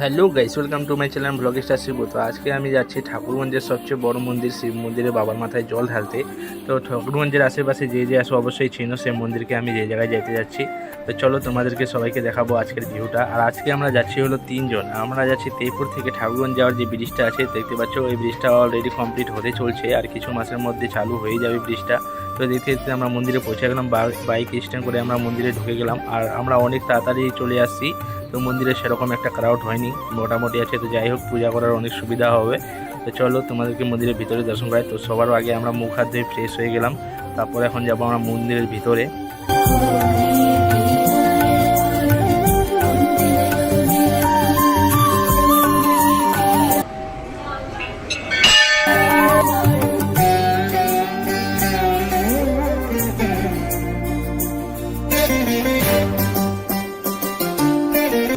Hello guys, welcome to my channel blog star Shiv. তো আজকে আমি যাচ্ছি ঠাকুরগঞ্জের সবচেয়ে বড় মন্দির শিব মন্দিরে বাবার মাথায় জল ঢালতে। তো ঠাকুরগঞ্জের আশেপাশে যে আসো অবশ্যই চিনো সেই মন্দিরকে আমি যে জায়গায় যেতে যাচ্ছি। তো চলো তোমাদেরকে সবাইকে দেখাবো আজকের ভিউটা। আর আজকে আমরা যাচ্ছি হলো তিনজন। আমরা যাচ্ছি তেইপুর থেকে ঠাকুরগঞ্জ যাওয়ার যে ব্রিজটা আছে দেখতে পাচ্ছ, ওই ব্রিজটা অলরেডি কমপ্লিট হতে চলছে আর কিছু মাসের মধ্যে চালু হয়ে যাবে ব্রিজটা। তো দেখতে দেখতে আমরা মন্দিরে পৌঁছে গেলাম, বাইক স্ট্যান্ড করে আমরা মন্দিরে ঢুকে গেলাম। আর আমরা অনেক তাড়াতাড়ি চলে আসছি, তো মন্দিরে সেরকম একটা ক্রাউড হয়নি, মোটামুটি আছে। তো যাই হোক, পূজা করার অনেক সুবিধা হবে। তো চলো তোমাদেরকে মন্দিরের ভিতরে দর্শন করাই। তো সবার আগে আমরা মুখ হাত ধুয়ে ফ্রেশ হয়ে গেলাম, তারপরে এখন যাবো আমরা মন্দিরের ভিতরে।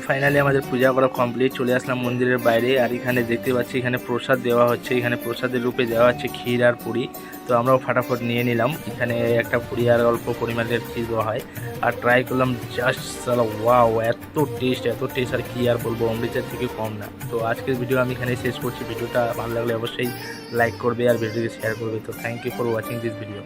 ফাইনালি আমাদের পূজা করা কমপ্লিট, চলে আসলাম মন্দিরের বাইরে। আর এখানে দেখতে পাচ্ছি এখানে প্রসাদ দেওয়া হচ্ছে, এখানে প্রসাদের রূপে দেওয়া হচ্ছে ক্ষীর আর পুরি। তো আমরাও ফাটাফট নিয়ে নিলাম, এখানে একটা পুরি আর অল্প পরিমাণের ক্ষীর দেওয়া হয়। আর ট্রাই করলাম, জাস্ট সালা ওয়াও, এত টেস্ট আর কি আর বলবো, অমৃতের থেকে কম না। তো আজকের ভিডিও আমি এখানে শেষ করছি। ভিডিওটা ভালো লাগলে অবশ্যই লাইক করবে আর ভিডিওকে শেয়ার করবে। তো thank you for watching this video.